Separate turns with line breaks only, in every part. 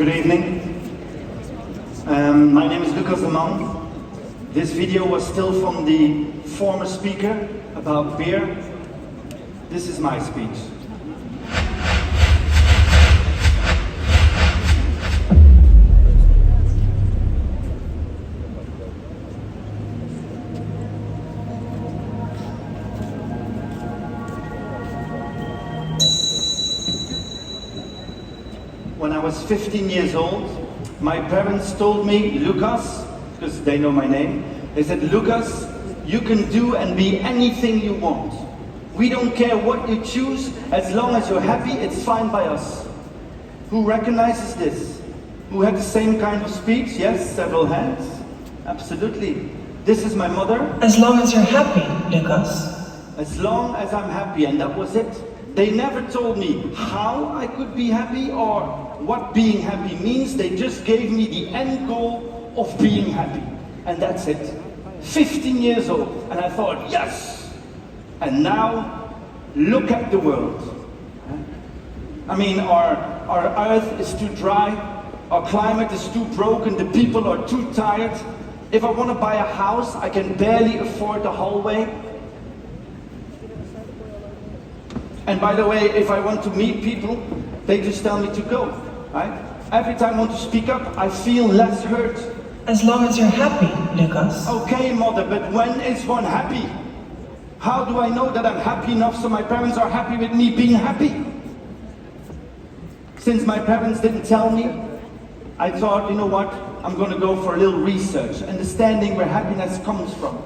Good evening. My name is Lucas de Man. This video was still from the former speaker about beer. This is my speech. When I was 15 years old, my parents told me, Lucas, because they know my name, they said, Lucas, you can do and be anything you want. We don't care what you choose, as long as you're happy, it's fine by us. Who recognizes this? Who had the same kind of speech? Yes, several hands. Absolutely. This is my mother.
As long as you're happy, Lucas.
As long as I'm happy, and that was it. They never told me how I could be happy or what being happy means. They just gave me the end goal of being happy. And that's it. 15 years old. And I thought, yes! And now, look at the world. I mean, our earth is too dry. Our climate is too broken. The people are too tired. If I want to buy a house, I can barely afford the hallway. And by the way, if I want to meet people, they just tell me to go, right? Every time I want to speak up, I feel less hurt.
As long as you're happy, Lucas.
Okay, mother, but when is one happy? How do I know that I'm happy enough so my parents are happy with me being happy? Since my parents didn't tell me, I thought, you know what? I'm going to go for a little research, understanding where happiness comes from.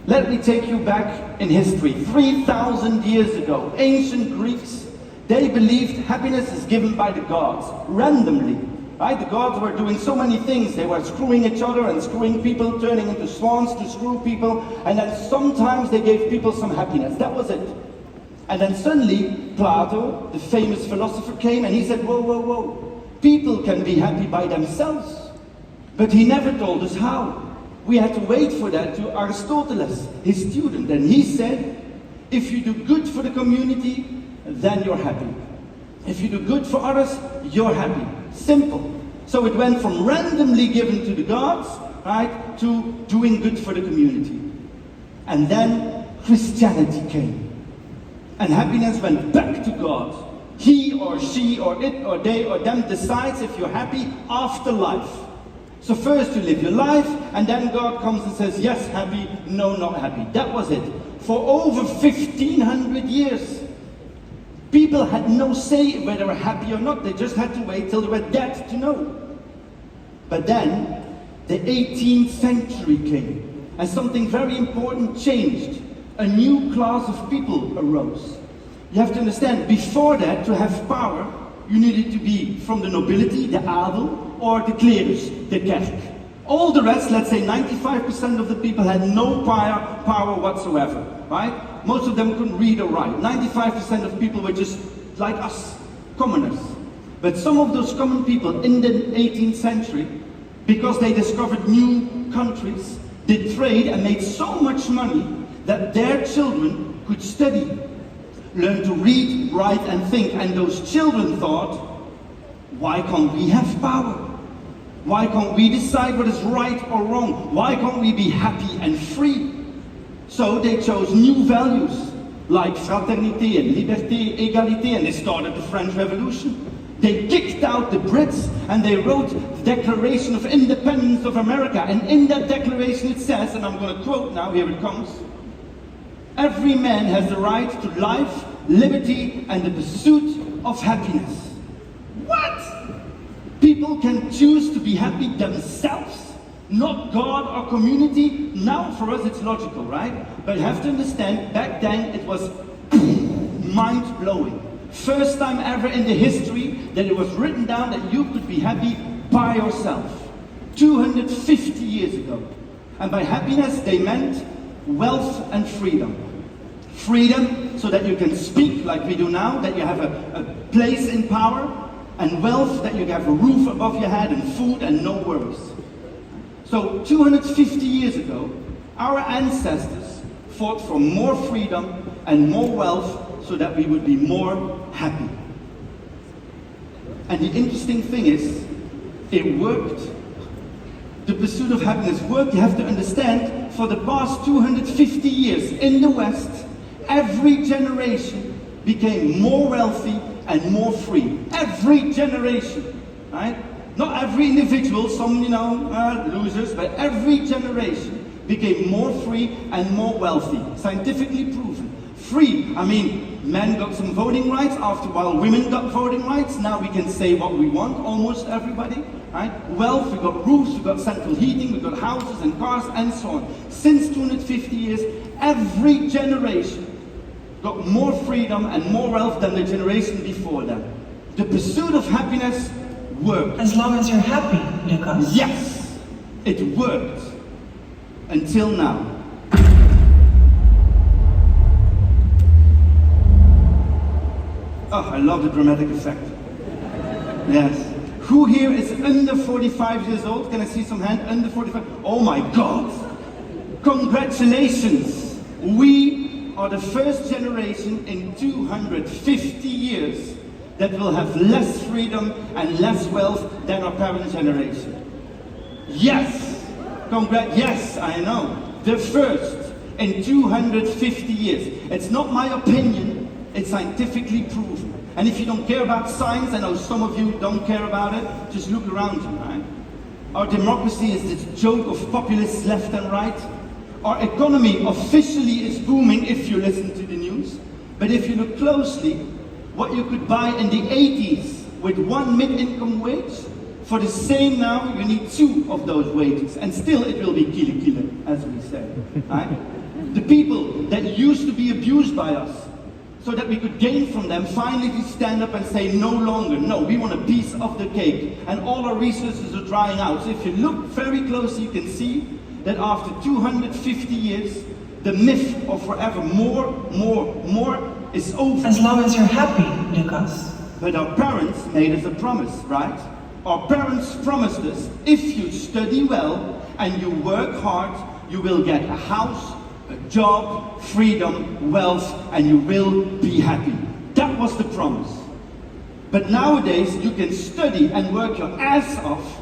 Let me take you back in history. 3,000 years ago, ancient Greeks, they believed happiness is given by the gods, randomly. Right? The gods were doing so many things. They were screwing each other and screwing people, turning into swans to screw people, and then sometimes they gave people some happiness. That was it. And then suddenly, Plato, the famous philosopher, came and he said, whoa, whoa, whoa. People can be happy by themselves. But he never told us how. We had to wait for that to Aristotle, his student, and he said, if you do good for the community, then you're happy. If you do good for others, you're happy. Simple. So it went from randomly given to the gods, right, to doing good for the community. And then Christianity came. And happiness went back to God. He or she or it or they or them decides if you're happy after life. So first you live your life, and then God comes and says, yes, happy, no, not happy. That was it. For over 1,500 years, people had no say whether they were happy or not. They just had to wait till they were dead to know. But then, the 18th century came, and something very important changed. A new class of people arose. You have to understand, before that, to have power, you needed to be from the nobility, the adel, or the clerus, the kerk. All the rest, let's say 95% of the people had no power whatsoever, right? Most of them couldn't read or write. 95% of people were just like us, commoners. But some of those common people in the 18th century, because they discovered new countries, did trade and made so much money that their children could study, learn to read, write, and think. And those children thought, why can't we have power? Why can't we decide what is right or wrong? Why can't we be happy and free? So they chose new values like fraternité and liberté, égalité, and they started the French Revolution. They kicked out the Brits and they wrote the Declaration of Independence of America. And in that declaration it says, and I'm going to quote now, here it comes, every man has the right to life, liberty, and the pursuit of happiness. What? People can choose to be happy themselves, not God or community. Now for us it's logical, right? But you have to understand, back then it was mind-blowing. First time ever in the history that it was written down that you could be happy by yourself. 250 years ago. And by happiness they meant wealth and freedom. Freedom so that you can speak like we do now, that you have a place in power, and wealth that you have a roof above your head and food and no worries. So 250 years ago, our ancestors fought for more freedom and more wealth so that we would be more happy. And the interesting thing is, it worked. The pursuit of happiness worked. You have to understand, for the past 250 years in the West, every generation became more wealthy and more free. Every generation, right? Not every individual, some, losers, but every generation became more free and more wealthy. Scientifically proven. Free, I mean, men got some voting rights, after a while women got voting rights, now we can say what we want, almost everybody, right? Wealth, we got roofs, we got central heating, we got houses and cars and so on. Since 250 years, every generation got more freedom and more wealth than the generation before them. The pursuit of happiness worked.
As long as you're happy, Lucas.
Yes, it worked. Until now. Oh, I love the dramatic effect. Yes. Who here is under 45 years old? Can I see some hand? Under 45? Oh my God! Congratulations! We are the first generation in 250 years that will have less freedom and less wealth than our parent generation. Yes! Yes, I know. The first in 250 years. It's not my opinion, it's scientifically proven. And if you don't care about science, I know some of you don't care about it, just look around you, right? Our democracy is this joke of populists left and right. Our economy officially is booming if you listen to the news. But if you look closely, what you could buy in the 80s with one mid-income wage, for the same now, you need 2 of those wages. And still it will be kilo, as we say, right? The people that used to be abused by us, so that we could gain from them, finally stand up and say no longer. No, we want a piece of the cake. And all our resources are drying out. So if you look very closely, you can see that after 250 years, the myth of forever more is over.
As long as you're happy, Lucas.
But our parents made us a promise, right? Our parents promised us, if you study well and you work hard, you will get a house, a job, freedom, wealth, and you will be happy. That was the promise. But nowadays, you can study and work your ass off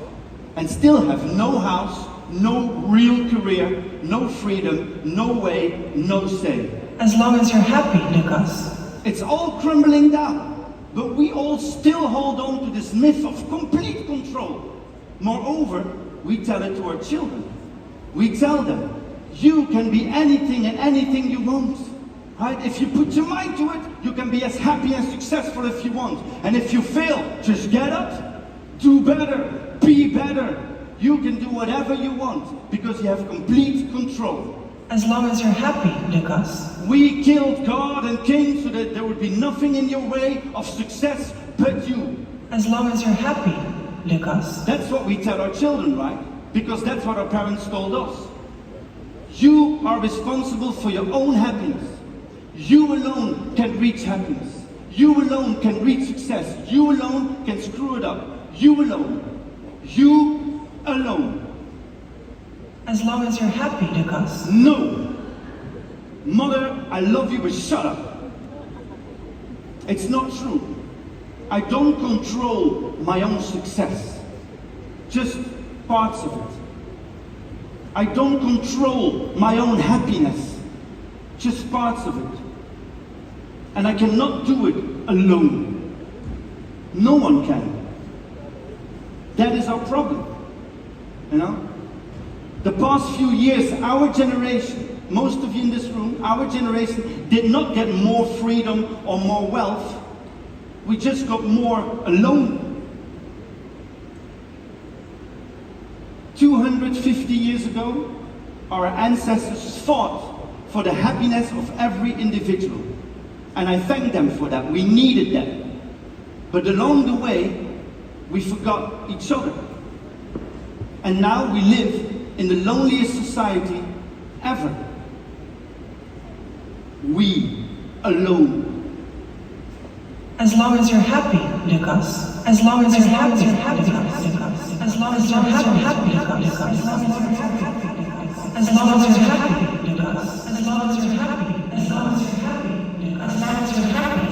and still have no house, no real career, no freedom, no way, no say.
As long as you're happy, Lucas.
It's all crumbling down. But we all still hold on to this myth of complete control. Moreover, we tell it to our children. We tell them, you can be anything and anything you want. Right? If you put your mind to it, you can be as happy and successful if you want. And if you fail, just get up, do better, be better. You can do whatever you want because you have complete control.
As long as you're happy, Lucas.
We killed God and King so that there would be nothing in your way of success but you.
As long as you're happy, Lucas.
That's what we tell our children, right? Because that's what our parents told us. You are responsible for your own happiness. You alone can reach happiness. You alone can reach success. You alone can screw it up. You alone. You alone.
As long as you're happy, Lucas.
No. Mother, I love you, but shut up. It's not true. I don't control my own success. Just parts of it. I don't control my own happiness. Just parts of it. And I cannot do it alone. No one can. That is our problem. You know? The past few years, our generation, most of you in this room, our generation did not get more freedom or more wealth. We just got more alone. 250 years ago, our ancestors fought for the happiness of every individual. And I thank them for that. We needed that. But along the way, we forgot each other. And now we live in the loneliest society ever. We alone.
As long as you're happy, Lucas. As long as you're happy, Lucas. As long as you're happy, Lucas. As long as you're happy, Lucas. As long as you're happy. As long as you're happy, Lucas. As long as you're happy. As long as you're happy.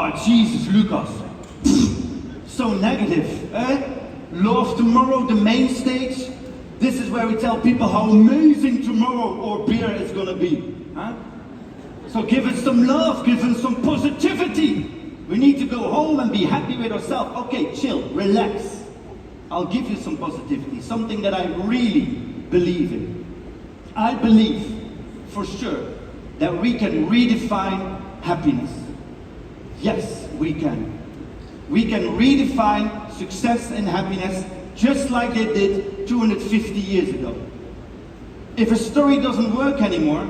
Oh, Jesus, Lucas. So negative, eh? Law of tomorrow, the main stage. This is where we tell people how amazing tomorrow or beer is gonna be. Huh? So give us some love, give us some positivity. We need to go home and be happy with ourselves. Okay, chill, relax. I'll give you some positivity, something that I really believe in. I believe, for sure, that we can redefine happiness. Yes, we can. We can redefine success and happiness just like they did 250 years ago. If a story doesn't work anymore,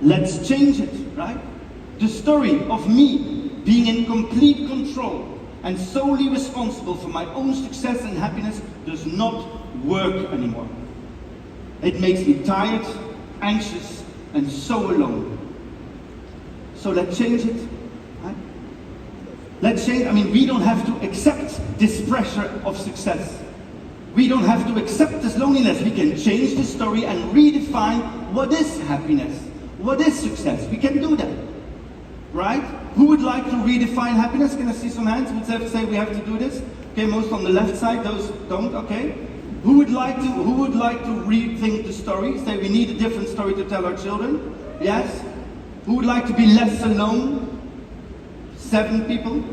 let's change it, right? The story of me being in complete control and solely responsible for my own success and happiness does not work anymore. It makes me tired, anxious, and so alone. So let's change it, right? Let's change. I mean, we don't have to accept this pressure of success. We don't have to accept this loneliness. We can change the story and redefine what is happiness, what is success. We can do that, right? Who would like to redefine happiness? Can I see some hands? Would have to say we have to do this? Okay, most on the left side, those don't, okay. Who would like to rethink the story? Say we need a different story to tell our children? Yes? Who would like to be less alone? 7 people?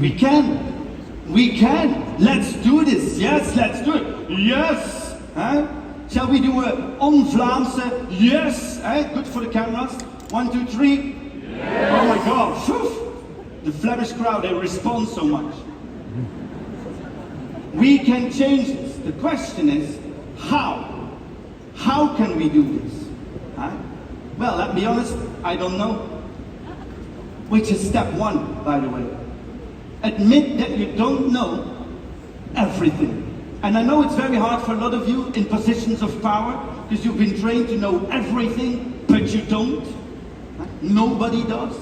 We can. We can. Let's do this. Yes, let's do it. Yes. Huh? Shall we do a on Vlaamse? Yes. Good for the cameras. 1, 2, 3. Yes. Oh my God. Phew. The Flemish crowd, they respond so much. We can change this. The question is, how? How can we do this? Huh? Well, let's be honest, I don't know. Which is step 1, by the way. Admit that you don't know everything. And I know it's very hard for a lot of you in positions of power, because you've been trained to know everything, but you don't. Nobody does.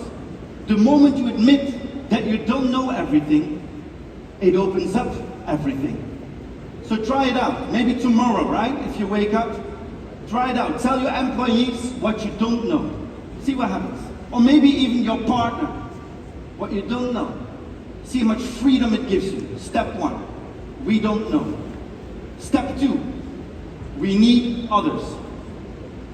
The moment you admit that you don't know everything, it opens up everything. So try it out. Maybe tomorrow, right? If you wake up, try it out. Tell your employees what you don't know. See what happens. Or maybe even your partner, what you don't know. See how much freedom it gives you. Step 1, we don't know. Step 2, we need others.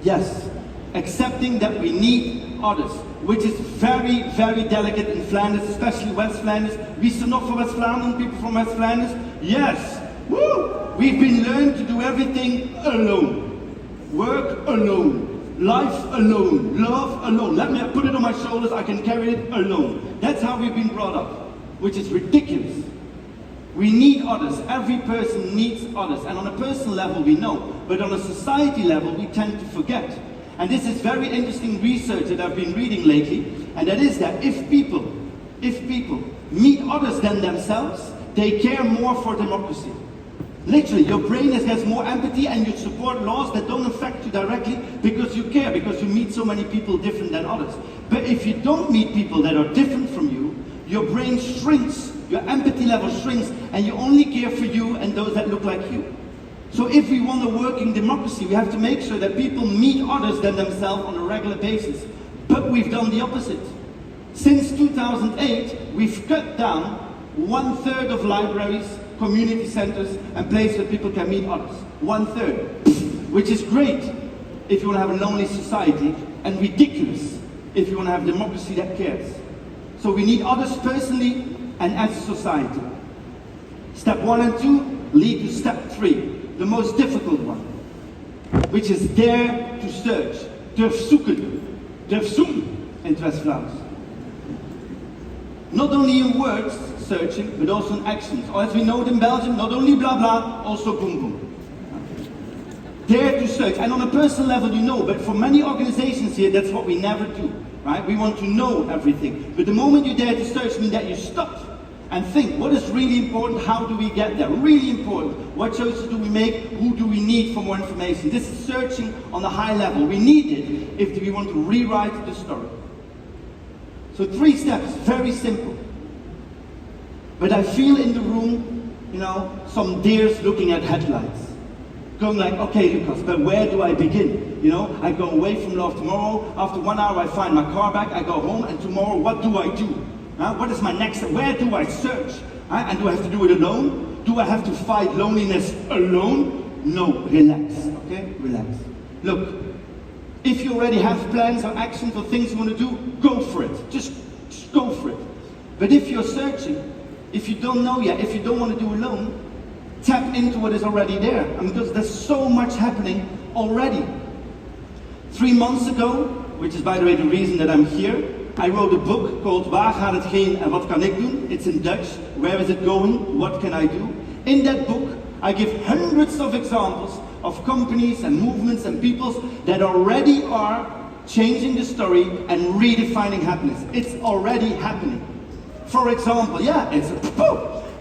Yes, accepting that we need others, which is very, very delicate in Flanders, especially West Flanders. Wie is er nog van West Vlaanderen, people from West Flanders? Yes, woo! We've been learned to do everything alone. Work alone. Life alone, love alone. Let me put it on my shoulders, I can carry it alone. That's how we've been brought up, which is ridiculous. We need others. Every person needs others. And on a personal level we know, but on a society level we tend to forget. And this is very interesting research that I've been reading lately, and that is that if people meet others than themselves, they care more for democracy. Literally, your brain has more empathy and you support laws that don't affect you directly because you care, because you meet so many people different than others. But if you don't meet people that are different from you, your brain shrinks, your empathy level shrinks, and you only care for you and those that look like you. So if we want a working democracy, we have to make sure that people meet others than themselves on a regular basis. But we've done the opposite. Since 2008, we've cut down 1/3 of libraries, community centers, and places where people can meet others. 1/3, which is great if you want to have a lonely society, and ridiculous if you want to have democracy that cares. So we need others personally and as a society. Step 1 and 2 lead to step 3, the most difficult one, which is dare to search. Durf zoeken. Durf zoeken in het West-Vlaams. Not only in words, searching, but also in actions. Or as we know it in Belgium, not only blah blah, also boom boom. Dare to search. And on a personal level you know, but for many organizations here, that's what we never do. Right? We want to know everything. But the moment you dare to search means that you stop and think, what is really important? How do we get there? Really important. What choices do we make? Who do we need for more information? This is searching on a high level. We need it if we want to rewrite the story. So 3 steps, very simple. But I feel in the room, some deers looking at headlights. going like, okay, Lucas, but where do I begin? You know, I go away from love tomorrow. After 1 hour, I find my car back. I go home, and tomorrow, what do I do? What is my next step? Where do I search? And do I have to do it alone? Do I have to fight loneliness alone? No, relax, okay? Relax. Look, if you already have plans or actions or things you want to do, go for it. Just go for it. But if you're searching, if you don't know yet, if you don't want to do alone, tap into what is already there. Because there's so much happening already. 3 months ago, which is by the way the reason that I'm here, I wrote a book called Waar gaat het heen en wat kan ik doen? It's in Dutch. Where is it going? What can I do? In that book, I give hundreds of examples of companies and movements and peoples that already are changing the story and redefining happiness. It's already happening. For example,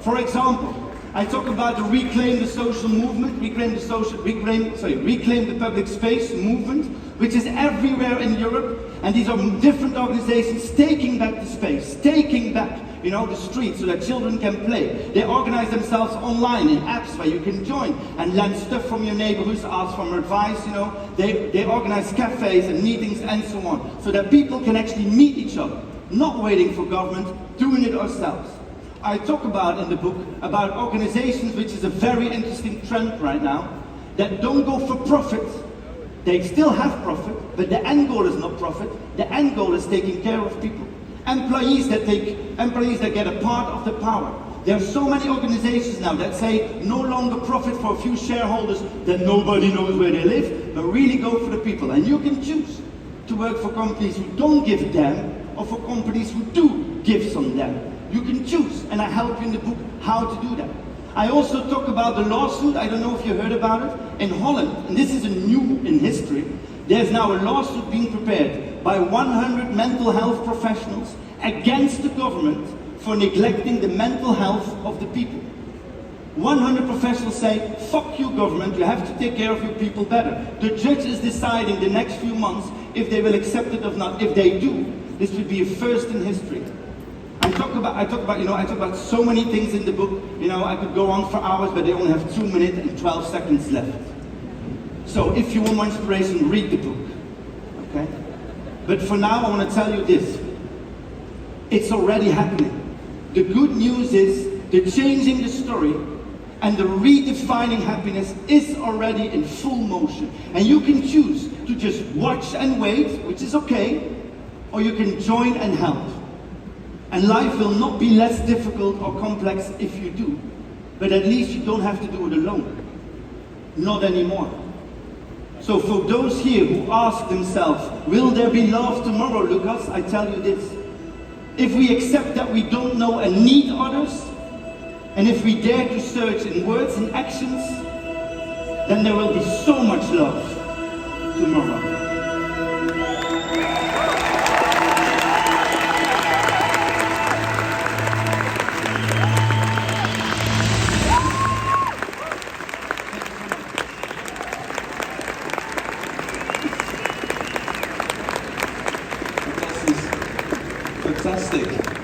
for example, I talk about the reclaim the social movement, reclaim the public space movement, which is everywhere in Europe, and these are different organizations taking back the space, taking back, you know, the streets so that children can play. They organize themselves online in apps where you can join and lend stuff from your neighborhoods, ask for advice, you know. They organize cafes and meetings and so on, so that people can actually meet each other, not waiting for government, doing it ourselves. I talk about in the book about organizations, which is a very interesting trend right now, that don't go for profit. They still have profit, but the end goal is not profit. The end goal is taking care of people. Employees that get a part of the power. There are so many organizations now that say no longer profit for a few shareholders that nobody knows where they live, but really go for the people. And you can choose to work for companies who don't give a damn, or for companies who do give some damn. You can choose, and I help you in the book how to do that. I also talk about the lawsuit. I don't know if you heard about it. In Holland, and this is a new in history, there's now a lawsuit being prepared by 100 mental health professionals against the government for neglecting the mental health of the people. 100 professionals say, fuck you government, you have to take care of your people better. The judge is deciding the next few months if they will accept it or not. If they do, this would be a first in history. I talk about so many things in the book. You know, I could go on for hours, but they only have 2 minutes and 12 seconds left. So if you want more inspiration, read the book, okay? But for now, I want to tell you this. It's already happening. The good news is the changing the story and the redefining happiness is already in full motion. And you can choose to just watch and wait, which is okay, or you can join and help. And life will not be less difficult or complex if you do. But at least you don't have to do it alone. Not anymore. So for those here who ask themselves, will there be love tomorrow, Lucas? I tell you this. If we accept that we don't know and need others, and if we dare to search in words and actions, then there will be so much love tomorrow.
Fantastic.